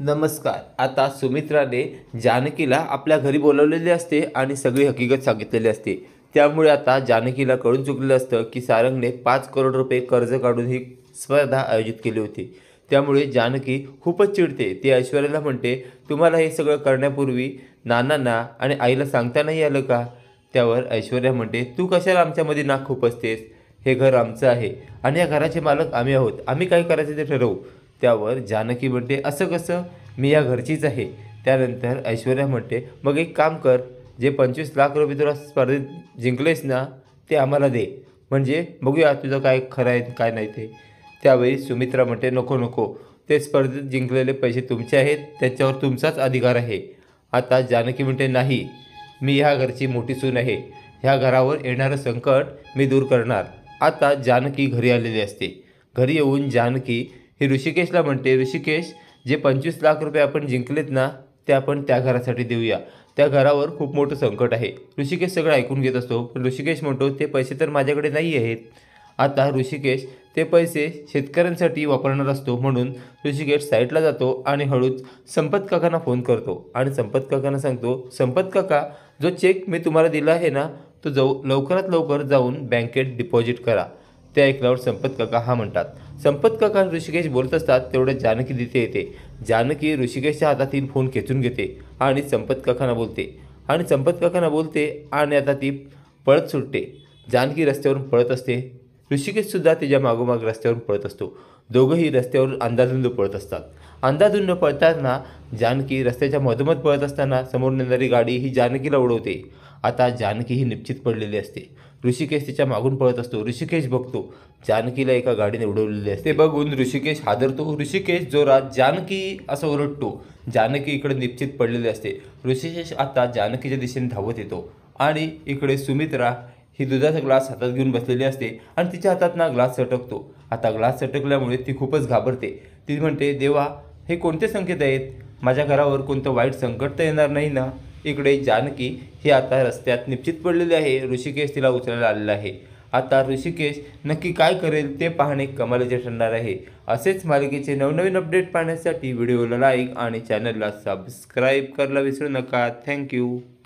नमस्कार. आता सुमित्राने जानकीला आपल्या घरी बोलावलेले असते आणि सगळी हकीकत सांगितलेली असते. त्यामुळे आता जानकीला कळून चुकलेलं असतं की सारंगने 5 करोड रुपये कर्ज काढून ही स्पर्धा आयोजित केली होती. त्यामुळे जानकी खूपच चिडते. ती ऐश्वर्याला म्हणते, तुम्हाला हे सगळं करण्यापूर्वी नानांना आणि आईला सांगता नाही आलं का? त्यावर ऐश्वर्या म्हणते, तू कशाला आमच्यामध्ये नाक खुपसतेस? हे घर आमचं आहे आणि या घराचे मालक आम्ही आहोत. आम्ही काय करायचं ते ठरवू. त्यावर जानकी म्हणते, असं कसं? मी या घरचीच आहे. त्यानंतर ऐश्वर्या म्हणते, मग एक काम कर, जे 25 लाख रुपये तुला स्पर्धेत जिंकलेस ना, ते आम्हाला दे. म्हणजे बघूया तुझं काय खरं आहे काय नाही ते. त्यावेळी सुमित्रा म्हणते, नको नको, ते स्पर्धेत जिंकलेले पैसे तुमचे आहेत, त्याच्यावर तुमचाच अधिकार आहे. आता जानकी म्हणते, नाही, मी ह्या घरची मोठी सून आहे. ह्या घरावर येणारं संकट मी दूर करणार. आता जानकी घरी आलेली असते. घरी येऊन जानकी ही ऋषिकेशला म्हणते, ऋषिकेश, जे 25 लाख रुपये आपण जिंकलेत ना, ते आपण त्या घरासाठी देऊया. त्या घरावर खूप मोठं संकट आहे. ऋषिकेश सगळं ऐकून घेत असतो, पण ऋषिकेश म्हणतो, ते पैसे तर माझ्याकडे नाही आहेत. आता ऋषिकेश ते पैसे शेतकऱ्यांसाठी वापरणार असतो. म्हणून ऋषिकेश साईटला जातो आणि हळूच संपत काकांना फोन करतो आणि संपत काकांना सांगतो, संपत काका, जो चेक मी तुम्हाला दिला आहे ना, तो लवकरात लवकर जाऊन बँकेत डिपॉझिट करा. ते ऐकल्यावर संपत काका हा म्हणतात. संपत काका ऋषिकेश बोलत असतात तेवढं जानकी तिथे येते. जानकी ऋषिकेशच्या हातातील फोन खेचून घेते आणि संपत काकांना बोलते आणि आता ती पळत सुटते. जानकी रस्त्यावरून पळत असते. ऋषिकेशसुद्धा तिच्या मागोमाग रस्त्यावरून पळत असतो. दोघंही रस्त्यावरून अंधाधुंद पळत असतात. अंधाधुंद पळताना जानकी रस्त्याच्या मधोमध पळत असताना समोर येणारी गाडी ही जानकीला उडवते. आता जानकी ही निश्चित पडलेली असते. ऋषिकेश तिच्या मागून पळत असतो. ऋषिकेश बघतो जानकीला एका गाडीने उडवलेली असते. ते बघून ऋषिकेश हादरतो. ऋषिकेश जोरात जानकी असं ओरडतो. जानकी इकडे निश्चित पडलेली असते. ऋषिकेश आता जानकीच्या दिशेने धावत येतो आणि इकडे सुमित्रा ही दुधाचा ग्लास हातात घेऊन बसलेली असते आणि तिच्या हातात ना ग्लास सटकतो. आता ग्लास सटकल्यामुळे ती खूपच घाबरते. ती म्हणते, देवा, हे कोणते संकेत आहेत? माझ्या घरावर कोणतं वाईट संकट तर येणार नाही ना? इकडे जानकी ही आता रस्त्यात निश्चित पडलेली आहे. ऋषिकेश तिला उचलायला आलेला आहे. आता ऋषिकेश नक्की काय करेल ते पाहणे कमालीचे ठरणार आहे. असेच मालिकेचे नवनवीन अपडेट पाहण्यासाठी व्हिडिओला लाईक आणि चॅनलला सबस्क्राईब करायला विसरू नका. थँक्यू.